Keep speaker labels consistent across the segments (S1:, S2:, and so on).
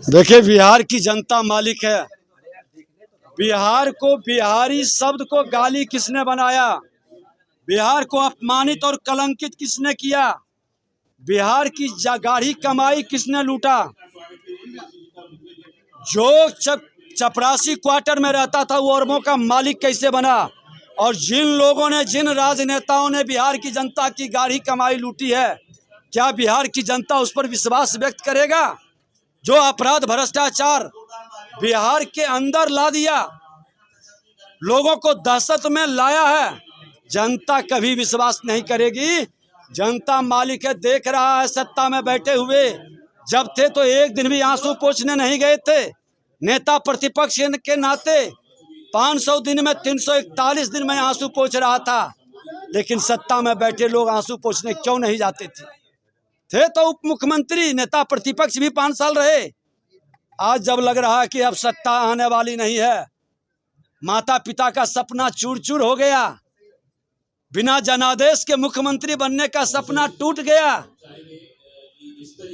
S1: देखिए, बिहार की जनता मालिक है। बिहार को, बिहारी शब्द को गाली किसने बनाया? बिहार को अपमानित और कलंकित किसने किया? बिहार की गाढ़ी कमाई किसने लूटा? जो चपरासी क्वार्टर में रहता था वो अरबों का मालिक कैसे बना? और जिन लोगों ने, जिन राजनेताओं ने बिहार की जनता की गाढ़ी कमाई लूटी है, क्या बिहार की जनता उस पर विश्वास व्यक्त करेगा? जो अपराध, भ्रष्टाचार बिहार के अंदर ला दिया, लोगों को दहशत में लाया है, जनता कभी विश्वास नहीं करेगी। जनता मालिक है, देख रहा है। सत्ता में बैठे हुए जब थे तो एक दिन भी आंसू पोंछने नहीं गए थे। नेता प्रतिपक्ष के नाते 500 दिन में 341 दिन में आंसू पोंछ रहा था, लेकिन सत्ता में बैठे लोग आंसू पोंछने क्यों नहीं जाते थे तो उप मुख्यमंत्री, नेता प्रतिपक्ष भी 5 साल रहे। आज जब लग रहा है कि अब सत्ता आने वाली नहीं है, माता पिता का सपना चूर चूर हो गया, बिना जनादेश के मुख्यमंत्री बनने का सपना टूट गया,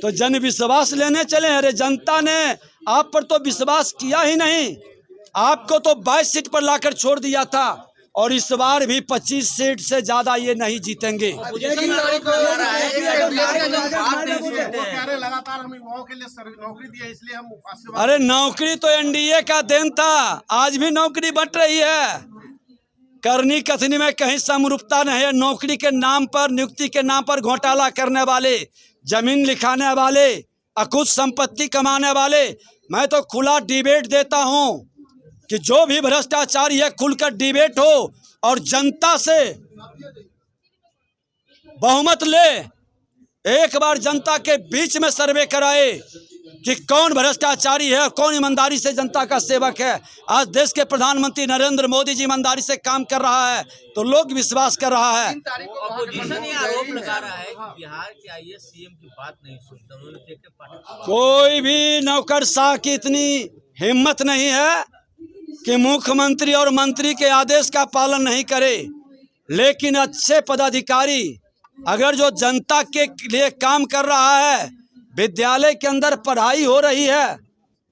S1: तो जन विश्वास लेने चले। अरे जनता ने आप पर तो विश्वास किया ही नहीं, आपको तो 22 सीट पर लाकर छोड़ दिया था, और इस बार भी 25 सीट से ज्यादा ये नहीं जीतेंगे। अरे नौकरी तो एनडीए का देन था, आज भी नौकरी बंट रही है। करनी कथनी में कहीं समरूपता नहीं है। नौकरी के नाम पर, नियुक्ति के नाम पर घोटाला करने वाले, जमीन लिखाने वाले, अकुत संपत्ति कमाने वाले, मैं तो खुला डिबेट देता हूं कि जो भी भ्रष्टाचारी है खुलकर डिबेट हो और जनता से बहुमत ले। एक बार जनता के बीच में सर्वे कराए कि कौन भ्रष्टाचारी है और कौन ईमानदारी से जनता का सेवक है। आज देश के प्रधानमंत्री नरेंद्र मोदी जी ईमानदारी से काम कर रहा है तो लोग विश्वास कर रहा है।
S2: अपोजिशन ये आरोप लगा रहा है कि बिहार के आईएएस सीएम की बात नहीं सुनता।
S1: कोई भी नौकरशाह की इतनी हिम्मत नहीं है कि मुख्यमंत्री और मंत्री के आदेश का पालन नहीं करे, लेकिन अच्छे पदाधिकारी अगर जो जनता के लिए काम कर रहा है, विद्यालय के अंदर पढ़ाई हो रही है,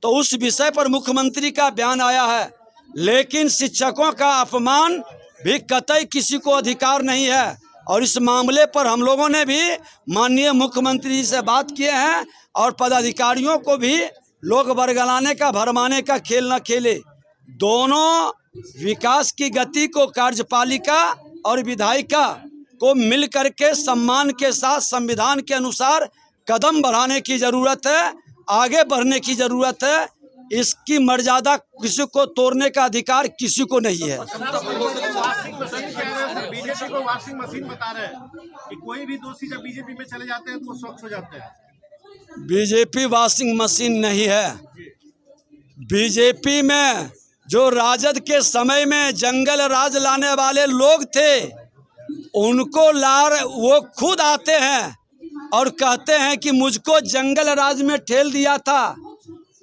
S1: तो उस विषय पर मुख्यमंत्री का बयान आया है, लेकिन शिक्षकों का अपमान भी कतई किसी को अधिकार नहीं है। और इस मामले पर हम लोगों ने भी माननीय मुख्यमंत्री जी से बात किए हैं, और पदाधिकारियों को भी लोग बरगलाने का, भरमाने का खेल न खेले। दोनों विकास की गति को कार्यपालिका और विधायिका को मिल करके सम्मान के साथ संविधान के अनुसार कदम बढ़ाने की जरूरत है, आगे बढ़ने की जरूरत है। इसकी मर्यादा किसी को तोड़ने का अधिकार किसी को नहीं है।
S3: बीजेपी को वॉशिंग मशीन बता रहे हैं कि कोई भी दोषी जब बीजेपी में चले जाते हैं तो वो स्वच्छ हो जाते हैं।
S1: बीजेपी वॉशिंग मशीन नहीं है। बीजेपी में जो राजद के समय में जंगल राज लाने वाले लोग थे, उनको वो खुद आते हैं और कहते हैं कि मुझको जंगल राज में ठेल दिया था,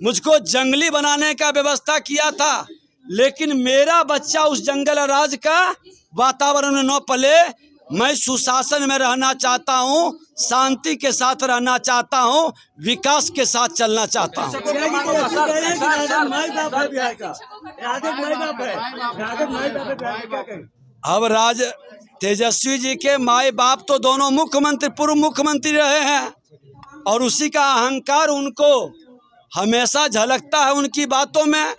S1: मुझको जंगली बनाने का व्यवस्था किया था, लेकिन मेरा बच्चा उस जंगल राज का वातावरण में न पले। मैं सुशासन में रहना चाहता हूं, शांति के साथ रहना चाहता हूं, विकास के साथ चलना चाहता हूं। अब तेजस्वी जी के माए बाप तो दोनों मुख्यमंत्री, पूर्व मुख्यमंत्री रहे हैं, और उसी का अहंकार उनको हमेशा झलकता है उनकी बातों में।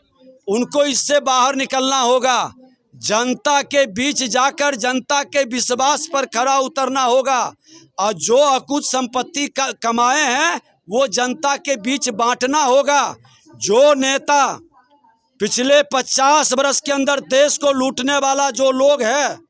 S1: उनको इससे बाहर निकलना होगा, जनता के बीच जाकर जनता के विश्वास पर खरा उतरना होगा, और जो अकुत संपत्ति कमाए हैं वो जनता के बीच बांटना होगा। जो नेता पिछले 50 वर्ष के अंदर देश को लूटने वाला जो लोग है,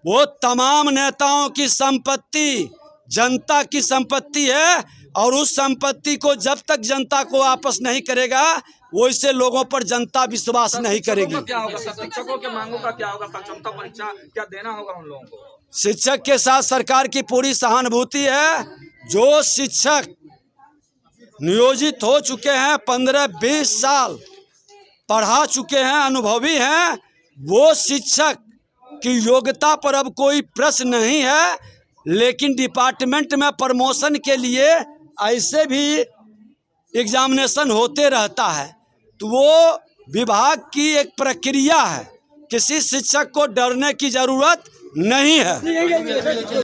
S1: वो तमाम नेताओं की संपत्ति जनता की संपत्ति है, और उस संपत्ति को जब तक जनता को वापस नहीं करेगा, वो इससे लोगों पर जनता विश्वास नहीं करेगी।
S4: क्या होगा शिक्षकों के मांगों का? क्या होगा? क्षमता परीक्षा क्या देना होगा उन लोगों को?
S1: शिक्षक के साथ सरकार की पूरी सहानुभूति है। जो शिक्षक नियोजित हो चुके हैं, 15-20 साल पढ़ा चुके हैं, अनुभवी हैं, वो शिक्षक की योग्यता पर अब कोई प्रश्न नहीं है, लेकिन डिपार्टमेंट में प्रमोशन के लिए ऐसे भी एग्जामिनेशन होते रहता है, तो वो विभाग की एक प्रक्रिया है। किसी शिक्षक को डरने की जरूरत नहीं है।